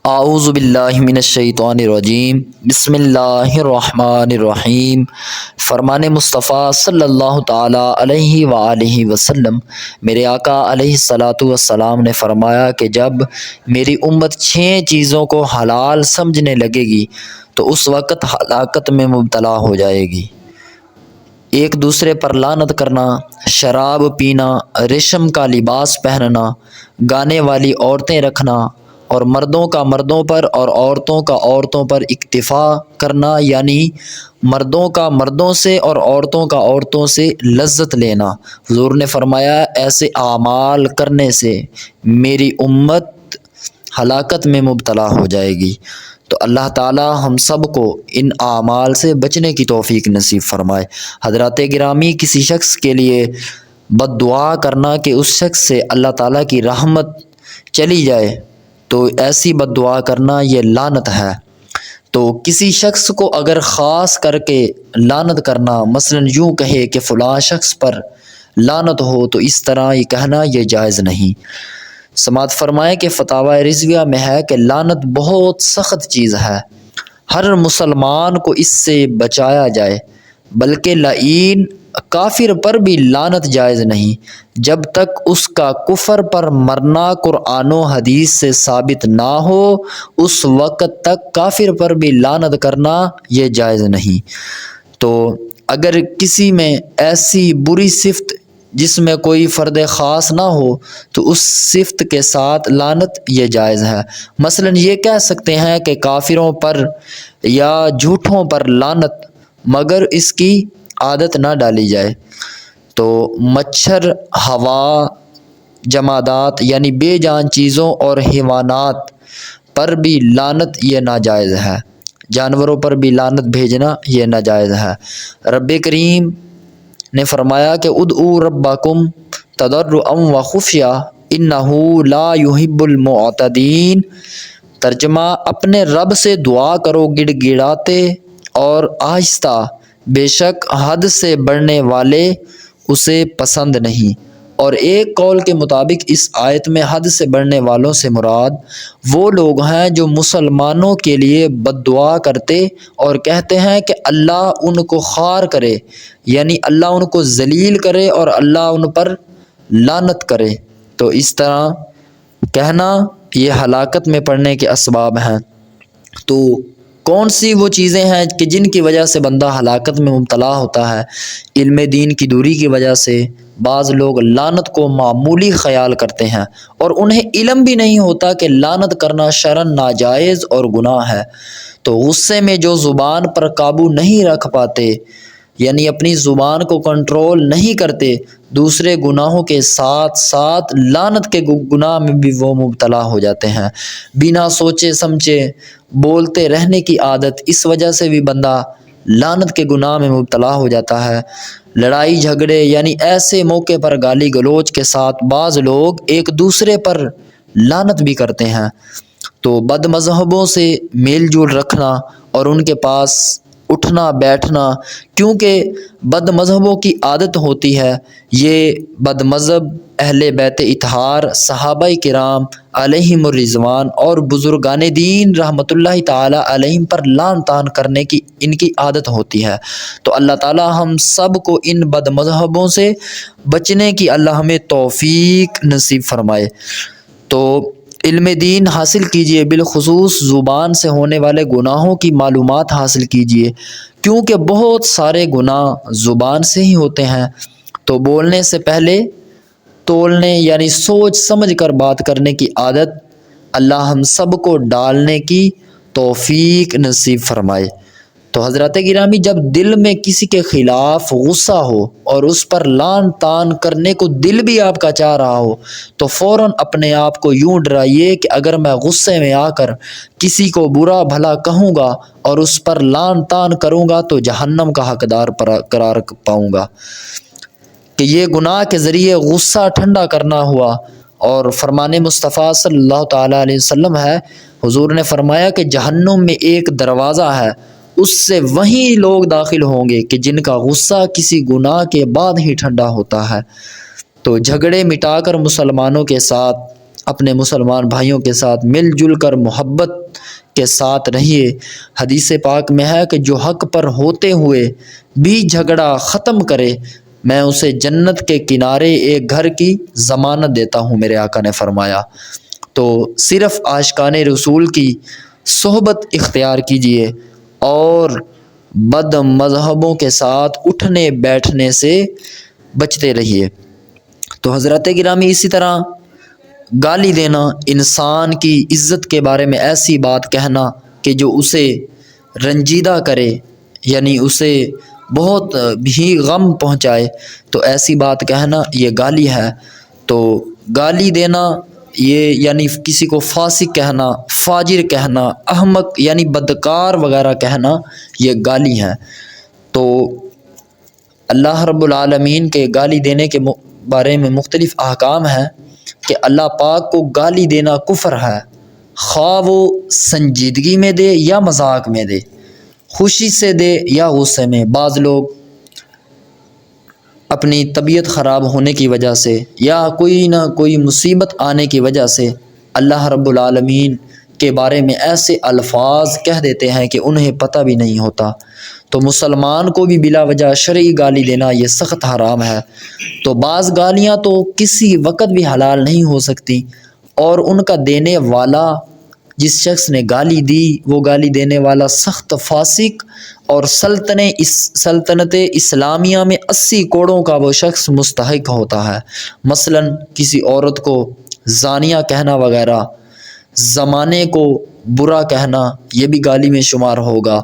اعوذ باللہ من الشیطان الرجیم بسم اللہ الرحمن الرحیم۔ فرمان مصطفیٰ صلی اللہ تعالیٰ علیہ وآلہ وسلم، میرے آقا علیہ الصلاۃ والسلام نے فرمایا کہ جب میری امت 6 چیزوں کو حلال سمجھنے لگے گی تو اس وقت ہلاکت میں مبتلا ہو جائے گی۔ ایک دوسرے پر لعنت کرنا، شراب پینا، ریشم کا لباس پہننا، گانے والی عورتیں رکھنا، اور مردوں کا مردوں پر اور عورتوں کا عورتوں پر اکتفا کرنا، یعنی مردوں کا مردوں سے اور عورتوں کا عورتوں سے لذت لینا۔ حضور نے فرمایا ایسے اعمال کرنے سے میری امت ہلاکت میں مبتلا ہو جائے گی۔ تو اللہ تعالی ہم سب کو ان اعمال سے بچنے کی توفیق نصیب فرمائے۔ حضرات گرامی، کسی شخص کے لیے بد دعا کرنا کہ اس شخص سے اللہ تعالیٰ کی رحمت چلی جائے، تو ایسی بد دعا کرنا یہ لعنت ہے۔ تو کسی شخص کو اگر خاص کر کے لعنت کرنا، مثلا یوں کہے کہ فلاں شخص پر لعنت ہو، تو اس طرح یہ کہنا یہ جائز نہیں۔ سماعت فرمائے کہ فتاوی رضویہ میں ہے کہ لعنت بہت سخت چیز ہے، ہر مسلمان کو اس سے بچایا جائے، بلکہ لعین کافر پر بھی لعنت جائز نہیں جب تک اس کا کفر پر مرنا قرآن و حدیث سے ثابت نہ ہو، اس وقت تک کافر پر بھی لعنت کرنا یہ جائز نہیں۔ تو اگر کسی میں ایسی بری صفت جس میں کوئی فرد خاص نہ ہو تو اس صفت کے ساتھ لعنت یہ جائز ہے۔ مثلا یہ کہہ سکتے ہیں کہ کافروں پر یا جھوٹوں پر لعنت، مگر اس کی عادت نہ ڈالی جائے۔ تو مچھر، ہوا، جمادات یعنی بے جان چیزوں اور حیوانات پر بھی لعنت یہ ناجائز ہے، جانوروں پر بھی لعنت بھیجنا یہ ناجائز ہے۔ رب کریم نے فرمایا کہ ادعوا ربکم تضرعا وخفیہ انہ لا یحب المعتدین۔ ترجمہ، اپنے رب سے دعا کرو گڑ گڑاتے اور آہستہ، بے شک حد سے بڑھنے والے اسے پسند نہیں۔ اور ایک قول کے مطابق اس آیت میں حد سے بڑھنے والوں سے مراد وہ لوگ ہیں جو مسلمانوں کے لیے بد دعا کرتے اور کہتے ہیں کہ اللہ ان کو خوار کرے، یعنی اللہ ان کو ذلیل کرے اور اللہ ان پر لعنت کرے۔ تو اس طرح کہنا یہ ہلاکت میں پڑنے کے اسباب ہیں۔ تو کون سی وہ چیزیں ہیں کہ جن کی وجہ سے بندہ ہلاکت میں مبتلا ہوتا ہے؟ علم دین کی دوری کی وجہ سے بعض لوگ لعنت کو معمولی خیال کرتے ہیں اور انہیں علم بھی نہیں ہوتا کہ لعنت کرنا شرعاً ناجائز اور گناہ ہے۔ تو غصے میں جو زبان پر قابو نہیں رکھ پاتے، یعنی اپنی زبان کو کنٹرول نہیں کرتے، دوسرے گناہوں کے ساتھ ساتھ لعنت کے گناہ میں بھی وہ مبتلا ہو جاتے ہیں۔ بنا سوچے سمجھے بولتے رہنے کی عادت، اس وجہ سے بھی بندہ لعنت کے گناہ میں مبتلا ہو جاتا ہے۔ لڑائی جھگڑے یعنی ایسے موقع پر گالی گلوچ کے ساتھ بعض لوگ ایک دوسرے پر لعنت بھی کرتے ہیں۔ تو بد مذہبوں سے میل جول رکھنا اور ان کے پاس اٹھنا بیٹھنا، کیونکہ بد مذہبوں کی عادت ہوتی ہے، یہ بد مذہب اہل بیت اطہار، صحابہ کرام علیہم الرضوان اور بزرگان دین رحمۃ اللہ تعالی علیہم پر لعن طعن کرنے کی ان کی عادت ہوتی ہے۔ تو اللہ تعالی ہم سب کو ان بد مذہبوں سے بچنے کی اللہ ہمیں توفیق نصیب فرمائے۔ تو علم دین حاصل کیجئے، بالخصوص زبان سے ہونے والے گناہوں کی معلومات حاصل کیجئے، کیونکہ بہت سارے گناہ زبان سے ہی ہوتے ہیں۔ تو بولنے سے پہلے تولنے یعنی سوچ سمجھ کر بات کرنے کی عادت اللہ ہم سب کو ڈالنے کی توفیق نصیب فرمائے۔ تو حضرات گرامی، جب دل میں کسی کے خلاف غصہ ہو اور اس پر لعن طعن کرنے کو دل بھی آپ کا چاہ رہا ہو، تو فوراً اپنے آپ کو یوں ڈرائیے کہ اگر میں غصے میں آ کر کسی کو برا بھلا کہوں گا اور اس پر لعن طعن کروں گا تو جہنم کا حقدار قرار پاؤں گا، کہ یہ گناہ کے ذریعے غصہ ٹھنڈا کرنا ہوا۔ اور فرمان مصطفیٰ صلی اللہ تعالیٰ علیہ وسلم ہے، حضور نے فرمایا کہ جہنم میں ایک دروازہ ہے، اس سے وہیں لوگ داخل ہوں گے کہ جن کا غصہ کسی گناہ کے بعد ہی ٹھنڈا ہوتا ہے۔ تو جھگڑے مٹا کر مسلمانوں کے ساتھ اپنے مسلمان بھائیوں کے ساتھ مل جل کر محبت کے ساتھ رہیے۔ حدیث پاک میں ہے کہ جو حق پر ہوتے ہوئے بھی جھگڑا ختم کرے میں اسے جنت کے کنارے ایک گھر کی ضمانت دیتا ہوں، میرے آقا نے فرمایا۔ تو صرف عاشقان رسول کی صحبت اختیار کیجیے اور بد مذہبوں کے ساتھ اٹھنے بیٹھنے سے بچتے رہیے۔ تو حضرات گرامی، اسی طرح گالی دینا، انسان کی عزت کے بارے میں ایسی بات کہنا کہ جو اسے رنجیدہ کرے، یعنی اسے بہت بھی غم پہنچائے، تو ایسی بات کہنا یہ گالی ہے۔ تو گالی دینا یہ یعنی کسی کو فاسق کہنا، فاجر کہنا، احمق یعنی بدکار وغیرہ کہنا، یہ گالی ہے۔ تو اللہ رب العالمین کے گالی دینے کے بارے میں مختلف احکام ہیں کہ اللہ پاک کو گالی دینا کفر ہے، خواہ وہ سنجیدگی میں دے یا مذاق میں دے، خوشی سے دے یا غصے میں۔ بعض لوگ اپنی طبیعت خراب ہونے کی وجہ سے یا کوئی نہ کوئی مصیبت آنے کی وجہ سے اللہ رب العالمین کے بارے میں ایسے الفاظ کہہ دیتے ہیں کہ انہیں پتہ بھی نہیں ہوتا۔ تو مسلمان کو بھی بلا وجہ شرعی گالی دینا یہ سخت حرام ہے۔ تو بعض گالیاں تو کسی وقت بھی حلال نہیں ہو سکتی، اور ان کا دینے والا، جس شخص نے گالی دی، وہ گالی دینے والا سخت فاسق اور سلطنت اسلامیہ میں 80 کوڑوں کا وہ شخص مستحق ہوتا ہے۔ مثلا کسی عورت کو زانیہ کہنا وغیرہ، زمانے کو برا کہنا یہ بھی گالی میں شمار ہوگا،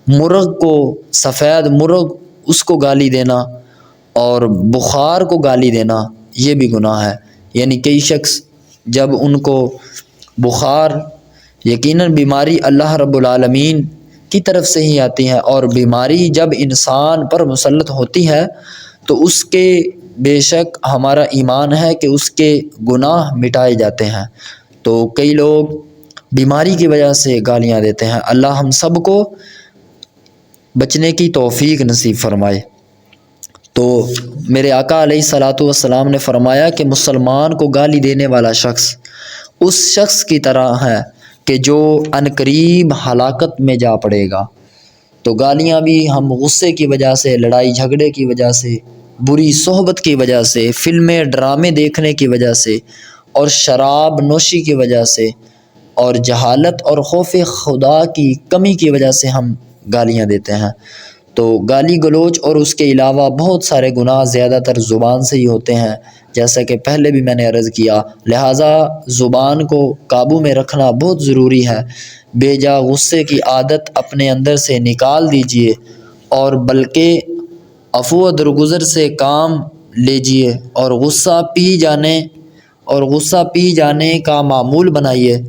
مرغ کو، سفید مرغ اس کو گالی دینا، اور بخار کو گالی دینا یہ بھی گناہ ہے۔ یعنی کئی شخص جب ان کو بخار، یقیناً بیماری اللہ رب العالمین کی طرف سے ہی آتی ہے، اور بیماری جب انسان پر مسلط ہوتی ہے تو اس کے بے شک ہمارا ایمان ہے کہ اس کے گناہ مٹائے جاتے ہیں۔ تو کئی لوگ بیماری کی وجہ سے گالیاں دیتے ہیں۔ اللہ ہم سب کو بچنے کی توفیق نصیب فرمائے۔ تو میرے آقا علیہ الصلاۃ والسلام نے فرمایا کہ مسلمان کو گالی دینے والا شخص اس شخص کی طرح ہے کہ جو عنقریب ہلاکت میں جا پڑے گا۔ تو گالیاں بھی ہم غصے کی وجہ سے، لڑائی جھگڑے کی وجہ سے، بری صحبت کی وجہ سے، فلمیں ڈرامے دیکھنے کی وجہ سے، اور شراب نوشی کی وجہ سے، اور جہالت اور خوف خدا کی کمی کی وجہ سے ہم گالیاں دیتے ہیں۔ تو گالی گلوچ اور اس کے علاوہ بہت سارے گناہ زیادہ تر زبان سے ہی ہوتے ہیں، جیسا کہ پہلے بھی میں نے عرض کیا، لہٰذا زبان کو قابو میں رکھنا بہت ضروری ہے۔ بے جا غصے کی عادت اپنے اندر سے نکال دیجئے، اور بلکہ عفو و درگزر سے کام لیجئے، اور غصہ پی جانے کا معمول بنائیے،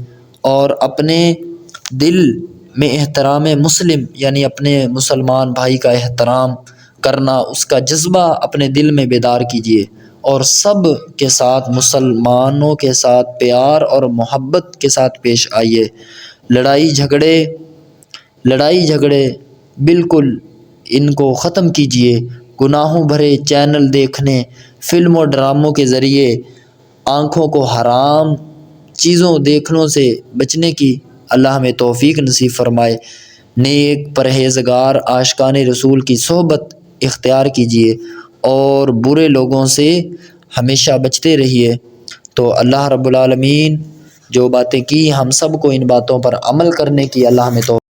اور اپنے دل میں احترام مسلم یعنی اپنے مسلمان بھائی کا احترام کرنا، اس کا جذبہ اپنے دل میں بیدار کیجیے، اور سب کے ساتھ، مسلمانوں کے ساتھ پیار اور محبت کے ساتھ پیش آئیے۔ لڑائی جھگڑے بالکل ان کو ختم کیجیے۔ گناہوں بھرے چینل دیکھنے، فلم و ڈراموں کے ذریعے آنکھوں کو حرام چیزوں دیکھنوں سے بچنے کی اللہ ہمیں توفیق نصیب فرمائے۔ نیک پرہیزگار عاشقان رسول کی صحبت اختیار کیجیے، اور برے لوگوں سے ہمیشہ بچتے رہیے۔ تو اللہ رب العالمین جو باتیں کی ہم سب کو ان باتوں پر عمل کرنے کی اللہ ہمیں توفیق